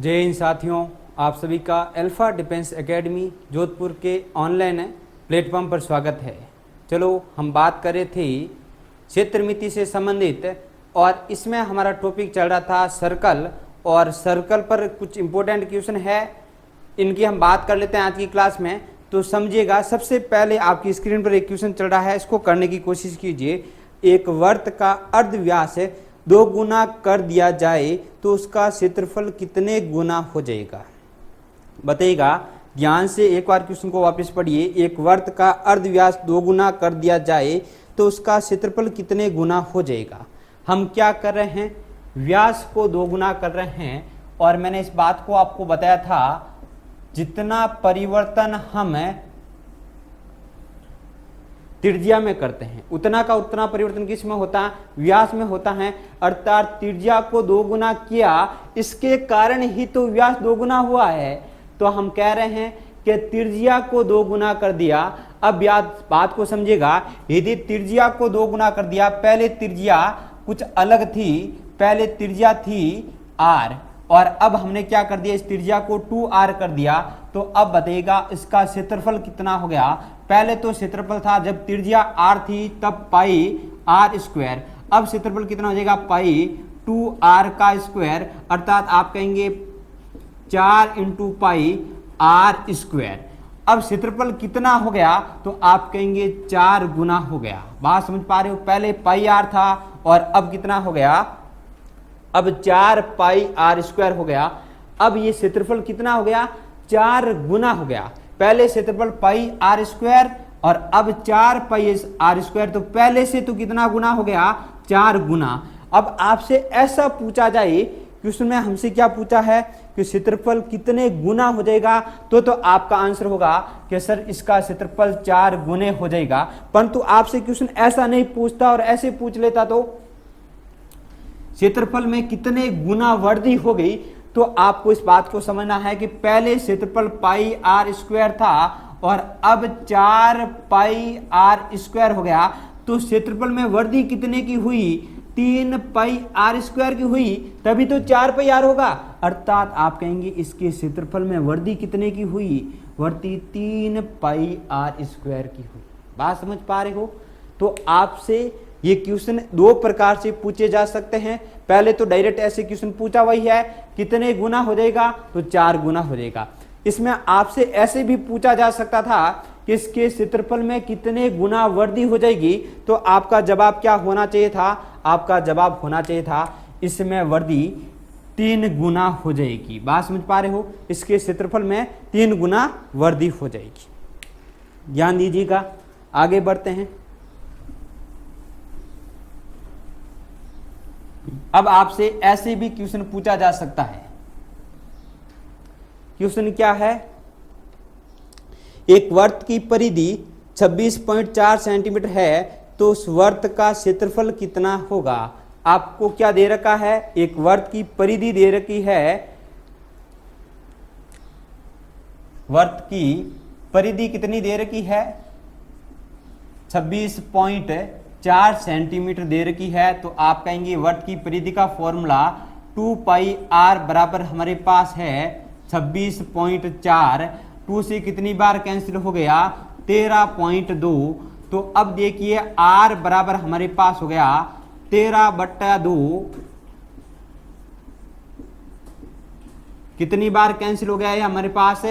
जय हिंद साथियों, आप सभी का अल्फा डिफेंस एकेडमी जोधपुर के ऑनलाइन प्लेटफॉर्म पर स्वागत है। चलो हम बात कर रहे थे क्षेत्र मिति से संबंधित और इसमें हमारा टॉपिक चल रहा था सर्कल, और सर्कल पर कुछ इम्पोर्टेंट क्वेश्चन है, इनकी हम बात कर लेते हैं आज की क्लास में। तो समझिएगा, सबसे पहले आपकी स्क्रीन पर एक क्वेश्चन चल रहा है, इसको करने की कोशिश कीजिए। एक वर्त का अर्ध व्यास 2 गुना कर दिया जाए तो उसका क्षेत्रफल कितने गुना हो जाएगा? बताइएगा, ध्यान से एक बार क्वेश्चन को वापस पढ़िए। एक वर्त का अर्ध व्यास 2 गुना कर दिया जाए तो उसका क्षेत्रफल कितने गुना हो जाएगा? हम क्या कर रहे हैं, व्यास को 2 गुना कर रहे हैं, और मैंने इस बात को आपको बताया था, जितना परिवर्तन हम त्रिज्या में करते हैं उतना का उतना परिवर्तन किस में होता है? व्यास में होता है। अर्थात त्रिज्या को 2 गुना किया, इसके कारण ही तो व्यास 2 गुना हुआ है। तो हम कह रहे हैं कि त्रिज्या को 2 गुना कर दिया। अब बात को समझिएगा, यदि त्रिज्या को 2 गुना कर दिया, पहले त्रिज्या कुछ अलग थी, पहले त्रिज्या थी r, और अब हमने क्या कर दिया, इस त्रिज्या को 2r कर दिया। तो अब बताइएगा इसका क्षेत्रफल कितना हो गया? पहले तो क्षेत्रफल था जब त्रिज्या r थी तब पाई r स्क्वायर, अब क्षेत्रफल कितना हो जाएगा? पाई 2r का स्क्वायर, अर्थात आप कहेंगे 4 × पाई r स्क्वायर। अब क्षेत्रफल कितना हो गया? तो आप कहेंगे 4 गुना हो गया। बात समझ पा रहे हो? पहले पाई r था और अब कितना हो गया? अब 4 पाई r स्क्वायर हो गया। अब ये क्षेत्रफल कितना हो गया? 4 गुना हो गया। पहले क्षेत्रफल पाई r स्क्वायर और अब 4 पाई r स्क्वायर, तो पहले से तो कितना गुना हो गया? 4 गुना। अब आपसे ऐसा पूछा जाए, क्वेश्चन में हमसे क्या पूछा है कि क्षेत्रफल कितने गुना हो जाएगा, तो आपका आंसर होगा कि सर इसका क्षेत्रफल 4 गुने हो जाएगा। परंतु आपसे क्वेश्चन ऐसा नहीं पूछता और ऐसे पूछ लेता तो क्षेत्रफल में कितने गुना वृद्धि हो गई, तो आपको इस बात को समझना है कि पहले क्षेत्रफल पाई r स्क्वायर था और अब 4 पाई r स्क्वायर हो गया, तो क्षेत्रफल में वृद्धि कितने की हुई? 3 पाई r स्क्वायर की हुई, तभी तो 4 पाई r होगा। अर्थात आप कहेंगे इसके क्षेत्रफल में वृद्धि कितने की हुई? वृद्धि 3 पाई r स्क्वायर की हुई। बात समझ पा रहे हो? तो आपसे ये क्वेश्चन 2 प्रकार से पूछे जा सकते हैं। पहले तो डायरेक्ट ऐसे क्वेश्चन पूछा वही है, कितने गुना हो जाएगा? तो 4 गुना हो जाएगा। इसमें आपसे ऐसे भी पूछा जा सकता था कि इसके क्षेत्रफल में कितने गुना वृद्धि हो जाएगी, तो आपका जवाब क्या होना चाहिए था? आपका जवाब होना चाहिए था इसमें वृद्धि 3 गुना हो जाएगी। बात समझ पा रहे हो? इसके क्षेत्रफल में 3 गुना वृद्धि हो जाएगी। ध्यान दीजिएगा, आगे बढ़ते हैं। अब आपसे ऐसे भी क्वेश्चन पूछा जा सकता है। क्वेश्चन क्या है? एक वर्त की परिधि 26.4 सेंटीमीटर है, तो उस वर्त का क्षेत्रफल कितना होगा? आपको क्या दे रखा है? एक वर्त की परिधि दे रखी है। वर्त की परिधि कितनी दे रखी है? 26.4 सेंटीमीटर दे रखी है। तो आप कहेंगे वर्त की परिधि का फॉर्मूला 2 पाई r बराबर हमारे पास है 26.4, 2 से कितनी बार कैंसिल हो गया? 13.2। तो अब देखिए r बराबर हमारे पास हो गया 13/2, कितनी बार कैंसिल हो गया है हमारे पास?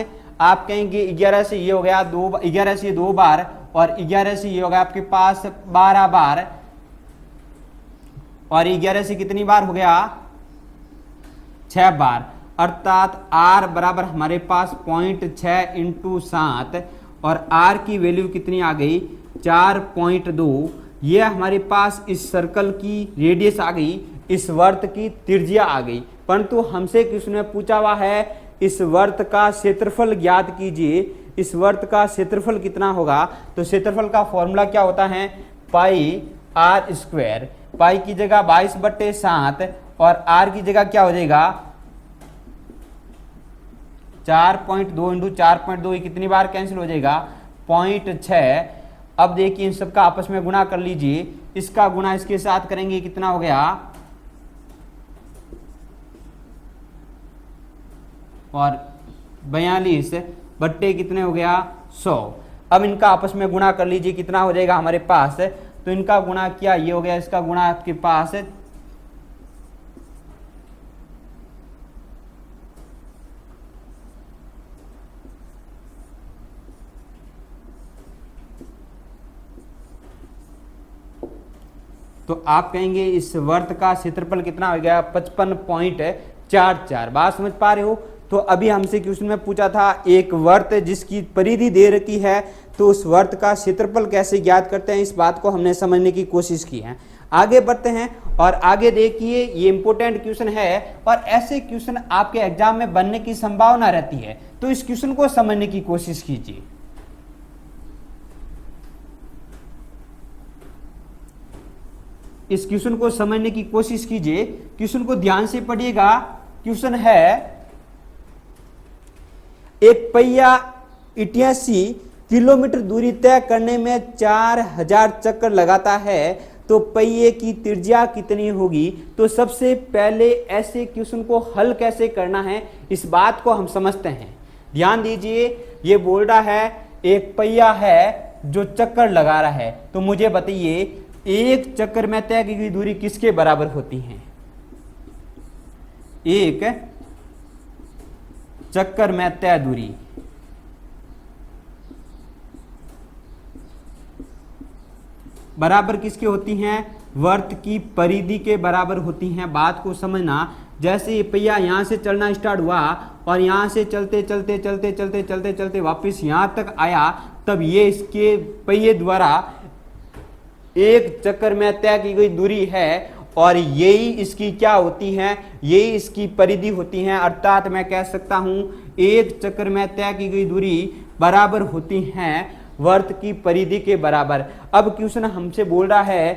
आप कहेंगे 11 से ये हो गया 2, 11 से 2 बार, और 11 से ये होगा आपके पास 12 बार, और 11 से कितनी बार हो गया? 6 बार। अर्थात r बराबर हमारे पास 0.6 × 7, और r की वैल्यू कितनी आ गई? 4.2। ये हमारे पास इस सर्कल की रेडियस आ गई, इस वर्त की त्रिज्या आ गई। परंतु हमसे क्वेश्चन में पूछा हुआ है इस वर्त का क्षेत्रफल ज्ञात कीजिए। इस वर्त का क्षेत्रफल कितना होगा? तो क्षेत्रफल का फॉर्मूला क्या होता है? पाई r स्क्वायर। पाई की जगह 22/7 और r की जगह क्या हो जाएगा? 4.2 × 4.2, ये कितनी बार कैंसिल हो जाएगा? 0.6। अब देखिए इन सबका आपस में गुणा कर लीजिए, इसका गुणा इसके साथ करेंगे, कितना हो गया? और 42 बट्टे कितने हो गया 100। अब इनका आपस में गुणा कर लीजिए, कितना हो जाएगा हमारे पास, तो इनका गुणा क्या ये हो गया, इसका गुणा आपके पास तो आप कहेंगे इस वर्त का क्षेत्रफल कितना हो गया 55.44। बात समझ पा रहे हो। तो अभी हमसे क्वेश्चन में पूछा था एक वर्त जिसकी परिधि दे रखी है, तो उस वर्त का क्षेत्रफल कैसे ज्ञात करते हैं, इस बात को हमने समझने की कोशिश की है। आगे बढ़ते हैं और आगे देखिए, ये इंपॉर्टेंट क्वेश्चन है और ऐसे क्वेश्चन आपके एग्जाम में बनने की संभावना रहती है, तो इस क्वेश्चन को समझने की कोशिश कीजिए। इस क्वेश्चन को समझने की कोशिश कीजिए, क्वेश्चन को ध्यान से पढ़िएगा। क्वेश्चन है एक पहिया 88 किलोमीटर दूरी तय करने में 4000 चक्कर लगाता है, तो पहिए की त्रिज्या कितनी होगी। तो सबसे पहले ऐसे क्वेश्चन को हल कैसे करना है, इस बात को हम समझते हैं। ध्यान दीजिए, ये बोल रहा है एक पहिया है जो चक्कर लगा रहा है, तो मुझे बताइए एक चक्कर में तय की गई दूरी किसके बराबर होती है। एक चक्कर में तय दूरी बराबर किसके होती हैं, वर्त की परिधि के बराबर होती हैं। बात को समझना, जैसे ये पहिया यहां से चलना स्टार्ट हुआ और यहां से चलते चलते चलते चलते चलते चलते वापस यहां तक आया, तब ये इसके पहिए द्वारा एक चक्कर में तय की गई दूरी है और यही इसकी क्या होती है, यही इसकी परिधि होती है। अर्थात मैं कह सकता हूं एक चक्कर में तय की गई दूरी बराबर होती हैं वर्त की परिधि के बराबर। अब क्वेश्चन हमसे बोल रहा है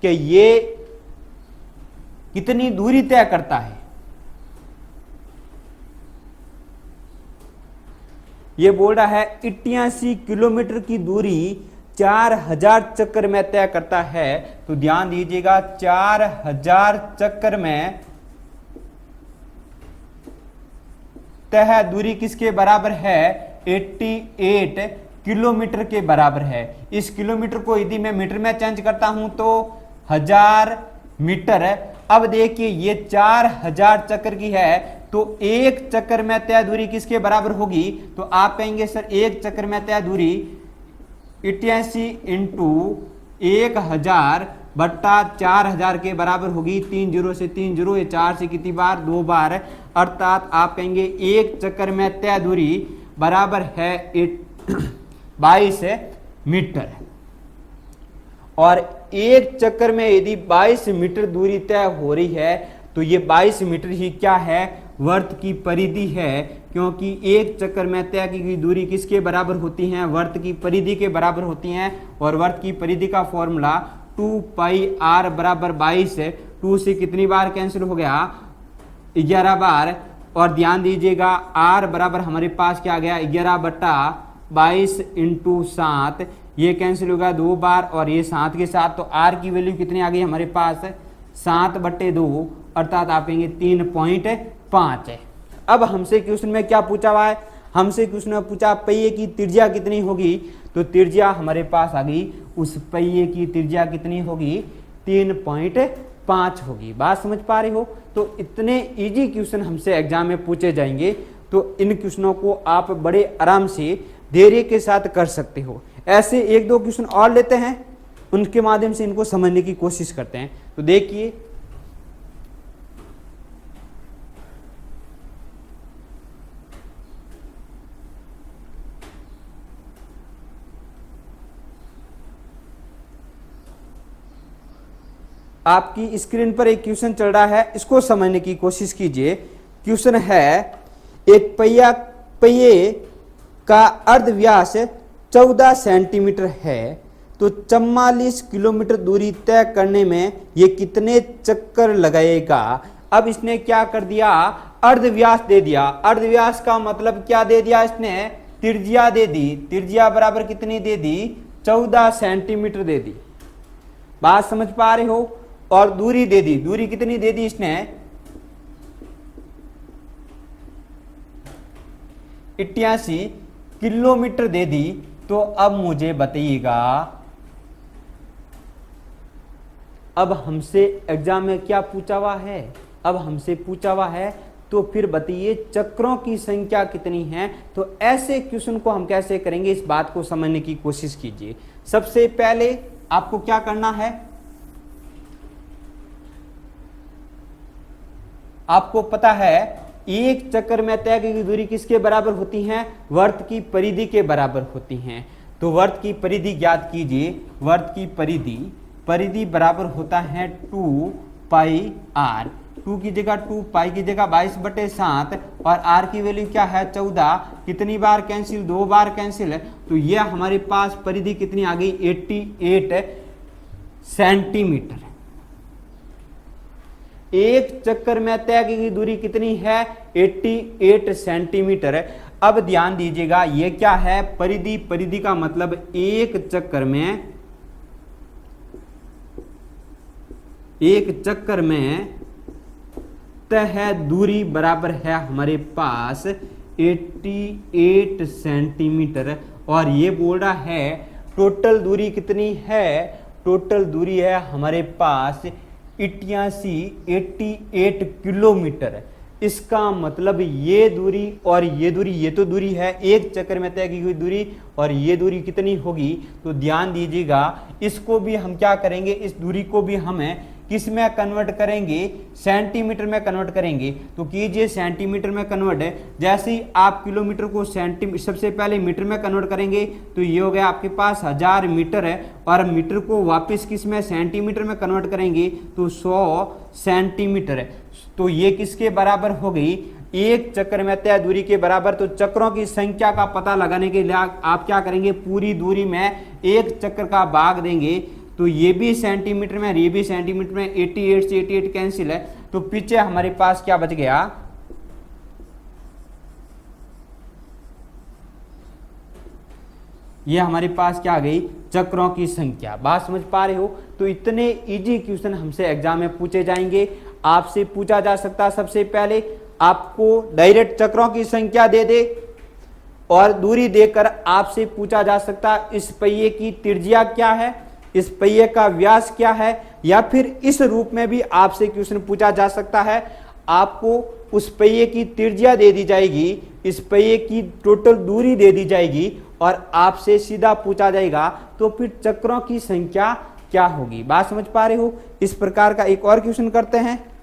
कि ये कितनी दूरी तय करता है। ये बोल रहा है 88 किलोमीटर की दूरी 4000 चक्कर में तय करता है। तो ध्यान दीजिएगा, 4000 चक्कर में तय दूरी किसके बराबर है, 88 किलोमीटर के बराबर है। इस किलोमीटर को यदि मैं मीटर में चेंज करता हूं तो 1000 मीटर। अब देखिए ये 4000 चक्कर की है, तो एक चक्कर में तय दूरी किसके बराबर होगी। तो आप कहेंगे सर एक चक्कर में तय दूरी 88 इंटू 1000 बट्टा 4000 के बराबर होगी। 3 जीरो से 3 जीरो, ये 4 से कितनी बार, 2 बार। अर्थात आप कहेंगे एक चक्कर में तय दूरी बराबर है 22 मीटर। और एक चक्कर में यदि 22 मीटर दूरी तय हो रही है, तो ये 22 मीटर ही क्या है, वर्त की परिधि है। क्योंकि एक चक्कर में तय की गई दूरी किसके बराबर होती है, वर्त की परिधि के बराबर होती हैं। और वर्त की परिधि का फॉर्मूला 2 पाई r बराबर 22 है। 2 से कितनी बार कैंसिल हो गया, 11 बार। और ध्यान दीजिएगा r बराबर हमारे पास क्या आ गया, 11 बट्टा 22 इंटू 7, ये कैंसिल होगा 2 बार और ये 7 के साथ। तो r की वैल्यू कितनी आ गई हमारे पास, 7/2, अर्थात आप कहेंगे 3.5 है। अब हमसे क्वेश्चन में क्या पूछा हुआ है, हमसे क्वेश्चन में पूछा पहिए की त्रिज्या कितनी होगी। तो त्रिज्या हमारे पास आ गई, उस पहिए की त्रिज्या कितनी होगी, 3.5 होगी। बात समझ पा रहे हो। तो इतने इजी क्वेश्चन हमसे एग्जाम में पूछे जाएंगे, तो इन क्वेश्चनों को आप बड़े आराम से धैर्य के साथ कर सकते हो। ऐसे 1-2 क्वेश्चन और लेते हैं, उनके माध्यम से इनको समझने की कोशिश करते हैं। तो देखिए, आपकी स्क्रीन पर एक क्वेश्चन चल रहा है, इसको समझने की कोशिश कीजिए। क्वेश्चन है एक पहिए का अर्ध व्यास 14 सेंटीमीटर है, तो 44 किलोमीटर दूरी तय करने में ये कितने चक्कर लगाएगा। अब इसने क्या कर दिया, अर्ध व्यास दे दिया। अर्ध व्यास का मतलब क्या दे दिया, इसने त्रिज्या दे दी। त्रिज्या बराबर कितनी दे दी, 14 सेंटीमीटर दे दी। बात समझ पा रहे हो। और दूरी दे दी, दूरी कितनी दे दी इसने, 88 किलोमीटर दे दी, तो अब मुझे बताइएगा, अब हमसे एग्जाम में क्या पूछा हुआ है, अब हमसे पूछा हुआ है, तो फिर बताइए चक्रों की संख्या कितनी है। तो ऐसे क्वेश्चन को हम कैसे करेंगे, इस बात को समझने की कोशिश कीजिए। सबसे पहले आपको क्या करना है, आपको पता है एक चक्कर में तय की दूरी किसके बराबर होती है, वर्त की परिधि के बराबर होती है। तो वर्त की परिधि ज्ञात कीजिए, वर्त की परिधि बराबर होता है 2 पाई आर। 2 की जगह 2, पाई की जगह 22/7 और आर की वैल्यू क्या है 14। कितनी बार कैंसिल, 2 बार कैंसिल, तो यह हमारे पास परिधि कितनी आ गई 88 सेंटीमीटर। एक चक्कर में तय की दूरी कितनी है 88 सेंटीमीटर। अब ध्यान दीजिएगा, ये क्या है परिधि का मतलब एक चक्कर में तय दूरी बराबर है हमारे पास 88 सेंटीमीटर। और ये बोल रहा है टोटल दूरी कितनी है, टोटल दूरी है हमारे पास 88 किलोमीटर। इसका मतलब ये दूरी और ये दूरी, ये तो दूरी है एक चक्कर में तय की हुई दूरी, और ये दूरी कितनी होगी, तो ध्यान दीजिएगा, इसको भी हम क्या करेंगे, इस दूरी को भी हमें किस में कन्वर्ट करेंगे, सेंटीमीटर में कन्वर्ट करेंगे। तो कीजिए सेंटीमीटर में कन्वर्ट, जैसे ही आप किलोमीटर को सबसे पहले मीटर में कन्वर्ट करेंगे, तो ये हो गया आपके पास 1000 मीटर है, और मीटर को वापस किस में सेंटीमीटर में कन्वर्ट करेंगे तो 100 सेंटीमीटर है। तो ये किसके बराबर हो गई, एक चक्कर में तय दूरी के बराबर। तो चक्रों की संख्या का पता लगाने के लिए आप क्या करेंगे, पूरी दूरी में एक चक्कर का भाग देंगे। तो ये भी सेंटीमीटर में, ये भी सेंटीमीटर में, 88 से 88 कैंसिल है, तो पीछे हमारे पास क्या बच गया, ये हमारे पास क्या आ गई चक्रों की संख्या। बात समझ पा रहे हो। तो इतने इजी क्वेश्चन हमसे एग्जाम में पूछे जाएंगे। आपसे पूछा जा सकता है सबसे पहले आपको डायरेक्ट चक्रों की संख्या दे दे और दूरी देकर आपसे पूछा जा सकता है इस पहिए की त्रिज्या क्या है, इस पहिए का व्यास क्या है, या फिर इस रूप में भी आपसे क्वेश्चन पूछा जा सकता है। आपको उस पहिए की त्रिज्या दे दी जाएगी, इस पहिए की टोटल दूरी दे दी जाएगी और आपसे सीधा पूछा जाएगा तो फिर चक्रों की संख्या क्या होगी। बात समझ पा रहे हो। इस प्रकार का एक और क्वेश्चन करते हैं।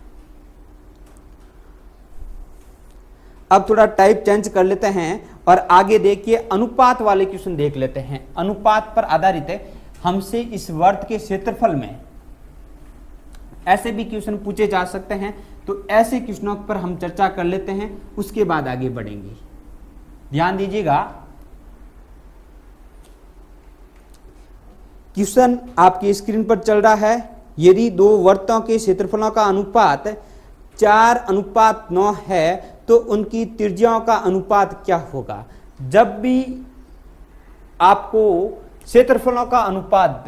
अब थोड़ा टाइप चेंज कर लेते हैं और आगे देखिए अनुपात वाले क्वेश्चन देख लेते हैं। अनुपात पर आधारित है, हमसे इस वर्त के क्षेत्रफल में ऐसे भी क्वेश्चन पूछे जा सकते हैं। तो ऐसे क्वेश्चनों पर हम चर्चा कर लेते हैं, उसके बाद आगे बढ़ेंगे। ध्यान दीजिएगा, क्वेश्चन आपकी स्क्रीन पर चल रहा है। यदि दो वर्तों के क्षेत्रफलों का अनुपात 4:9 है तो उनकी त्रिज्याओं का अनुपात क्या होगा। जब भी आपको क्षेत्रफलों का अनुपात,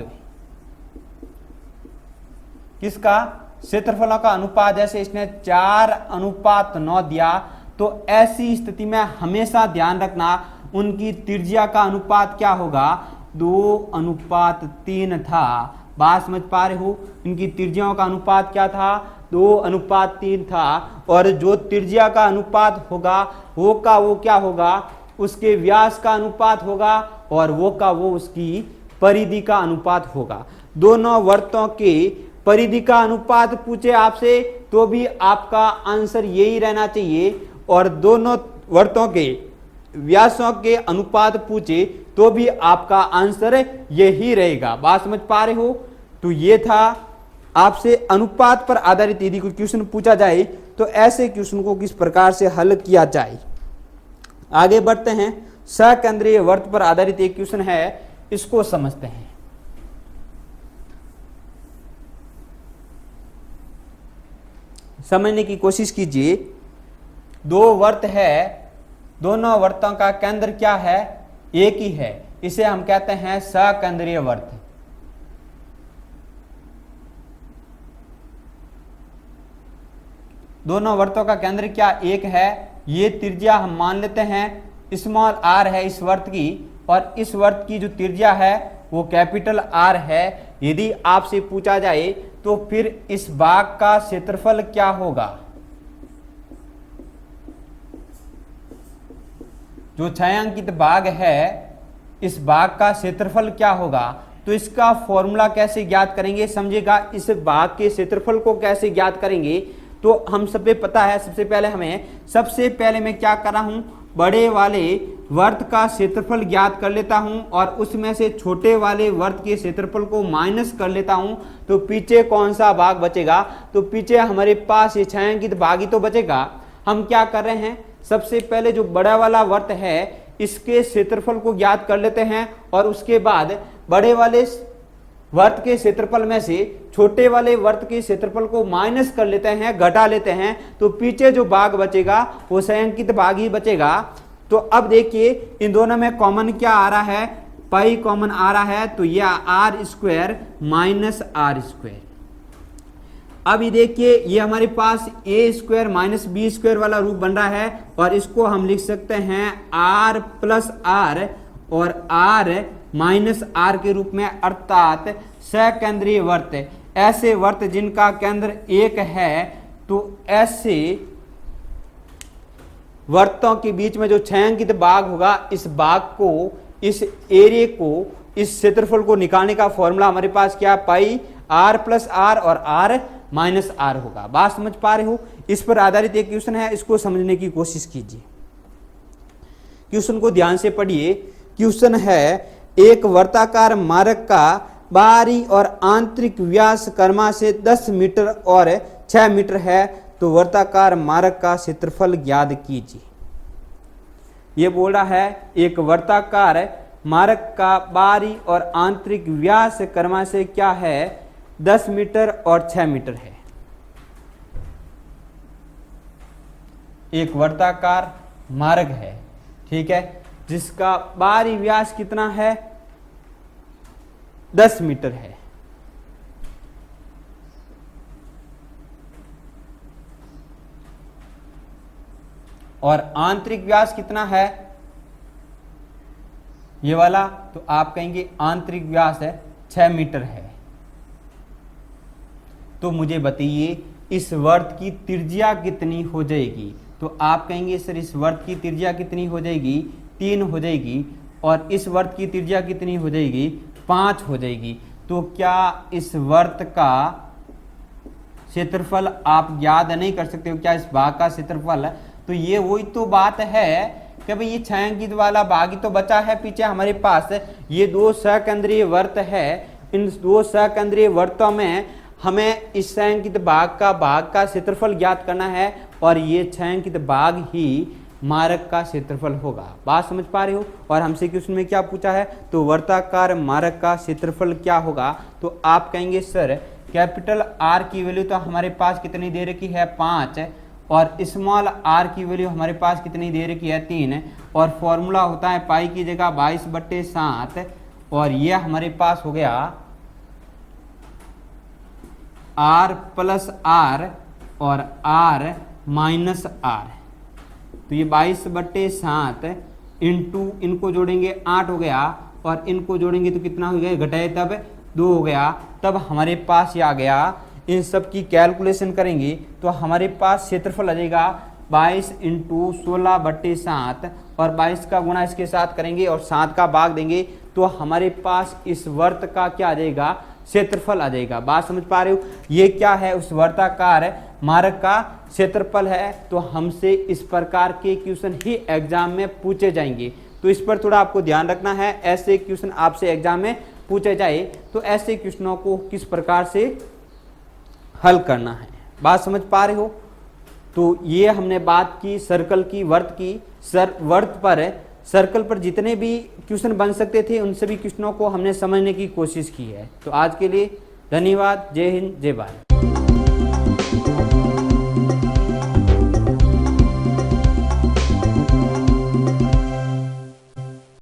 किसका, क्षेत्रफलों का अनुपात, जैसे इसने 4:9 दिया, तो ऐसी स्थिति में हमेशा ध्यान रखना उनकी त्रिज्या का अनुपात क्या होगा, 2:3 था। बात समझ पा रहे हो। इनकी त्रिज्याओं का अनुपात क्या था, 2:3 था। और जो त्रिज्या का अनुपात होगा वो का वो क्या होगा, उसके व्यास का अनुपात होगा, और वो का वो उसकी परिधि का अनुपात होगा। दोनों वर्तों के परिधि का अनुपात पूछे आपसे तो भी आपका आंसर यही रहना चाहिए, और दोनों वर्तों के व्यासों के अनुपात पूछे तो भी आपका आंसर यही रहेगा। बात समझ पा रहे हो। तो ये था आपसे अनुपात पर आधारित यदि कोई क्वेश्चन पूछा जाए तो ऐसे क्वेश्चन को किस प्रकार से हल किया जाए। आगे बढ़ते हैं। सकेंद्रीय वर्त पर आधारित एक क्वेश्चन है, इसको समझते हैं। समझने की कोशिश कीजिए। दो वर्त है, दोनों वर्तों का केंद्र क्या है, एक ही है। इसे हम कहते हैं सकेंद्रीय वर्त। दोनों वर्तों का केंद्र क्या एक है। ये त्रिज्या हम मान लेते हैं स्मॉल आर है इस वर्त की, और इस वर्त की जो त्रिज्या है वो कैपिटल आर है। यदि आपसे पूछा जाए तो फिर इस भाग का क्षेत्रफल क्या होगा, जो छायांकित भाग है इस भाग का क्षेत्रफल क्या होगा, तो इसका फॉर्मूला कैसे ज्ञात करेंगे समझिएगा। इस भाग के क्षेत्रफल को कैसे ज्ञात करेंगे, तो हम सबसे पता है, सबसे पहले मैं क्या कर रहा हूं, बड़े वाले वर्त का क्षेत्रफल ज्ञात कर लेता हूं और उसमें से छोटे वाले वर्त के क्षेत्रफल को माइनस कर लेता हूं। तो पीछे कौन सा भाग बचेगा, तो पीछे हमारे पास ये छायांकित भाग ही तो बचेगा। हम क्या कर रहे हैं, सबसे पहले जो बड़ा वाला वर्त है इसके क्षेत्रफल को ज्ञात कर लेते हैं और उसके बाद बड़े वाले वर्त के क्षेत्रफल में से छोटे वाले वर्त के क्षेत्रफल को माइनस कर लेते हैं, घटा लेते हैं। तो पीछे जो भाग बचेगा वो छायांकित भाग ही बचेगा। तो अब देखिए इन दोनों में कॉमन क्या आ रहा है, पाई कॉमन आ रहा है, तो यह R square minus R square. अब ये देखिए ये हमारे पास A square minus B square वाला रूप बन रहा है और इसको हम लिख सकते हैं आर प्लस आर और आर माइनस आर के रूप में, अर्थात सकेंद्रीय वर्त। ऐसे वर्त जिनका केंद्र एक है, तो ऐसे वर्तों के बीच में जो छायांकित भाग होगा, इस भाग को, इस एरिया को, इस क्षेत्रफल को निकालने का फॉर्मूला हमारे पास क्या, पाई आर प्लस आर और आर माइनस आर होगा। बात समझ पा रहे हो। इस पर आधारित एक क्वेश्चन है, इसको समझने की कोशिश कीजिए। क्वेश्चन को ध्यान से पढ़िए। क्वेश्चन है, एक वर्ताकार मार्ग का बाहरी और आंतरिक व्यास कर्मा से 10 मीटर और 6 मीटर है, तो वर्ताकार मार्ग का क्षेत्रफल ज्ञात कीजिए। यह बोल रहा है एक वर्ताकार मार्ग का बाहरी और आंतरिक व्यास कर्मा से क्या है, 10 मीटर और 6 मीटर है। एक वर्ताकार मार्ग है, ठीक है, जिसका बाहरी व्यास कितना है, 10 मीटर है, और आंतरिक व्यास कितना है, ये वाला, तो आप कहेंगे आंतरिक व्यास है 6 मीटर है। तो मुझे बताइए इस वर्त की त्रिज्या कितनी हो जाएगी, तो आप कहेंगे सर इस वर्त की त्रिज्या कितनी हो जाएगी, 3 हो जाएगी, और इस वर्त की त्रिज्या कितनी हो जाएगी, 5 हो जाएगी। तो क्या इस वर्त का क्षेत्रफल आप ज्ञात नहीं कर सकते हो, क्या इस भाग का क्षेत्रफल, तो ये वही तो बात है कि भाई ये छायांकित वाला भाग ही तो बचा है पीछे हमारे पास। ये 2 सकेंद्रीय वर्त है, इन 2 सकेंद्रीय वर्तों में हमें इस छायांकित भाग का क्षेत्रफल ज्ञात करना है और ये छायांकित भाग ही मार्ग का क्षेत्रफल होगा। बात समझ पा रहे हो। और हमसे क्वेश्चन में क्या पूछा है, तो वर्ताकार मार्ग का क्षेत्रफल क्या होगा, तो आप कहेंगे सर कैपिटल आर की वैल्यू तो हमारे पास कितनी दे रखी है, 5, और स्मॉल आर की वैल्यू हमारे पास कितनी दे रखी है, 3, और फॉर्मूला होता है पाई की जगह 22/7, और यह हमारे पास हो गया आर प्लस आर और आर माइनस आर। तो ये 22/7 इंटू इनको जोड़ेंगे 8 हो गया, और इनको जोड़ेंगे तो कितना हो गया, घटाए तब 2 हो गया। तब हमारे पास ये आ गया, इन सब की कैलकुलेशन करेंगे तो हमारे पास क्षेत्रफल आ जाएगा 22 × 16/7, और 22 का गुणा इसके साथ करेंगे और 7 का भाग देंगे तो हमारे पास इस वर्त का क्या आ जाएगा, क्षेत्रफल आ जाएगा। बात समझ पा रहे हो। ये क्या है, उस वर्ताकार मार्ग का क्षेत्रफल है। तो हमसे इस प्रकार के क्वेश्चन ही एग्जाम में पूछे जाएंगे, तो इस पर थोड़ा आपको ध्यान रखना है। ऐसे क्वेश्चन आपसे एग्जाम में पूछे जाए तो ऐसे क्वेश्चनों को किस प्रकार से हल करना है। बात समझ पा रहे हो। तो ये हमने बात की सर्कल की, वर्त की। वर्त पर, सर्कल पर जितने भी क्वेश्चन बन सकते थे उन सभी क्वेश्चनों को हमने समझने की कोशिश की है। तो आज के लिए धन्यवाद। जय हिंद, जय भारत।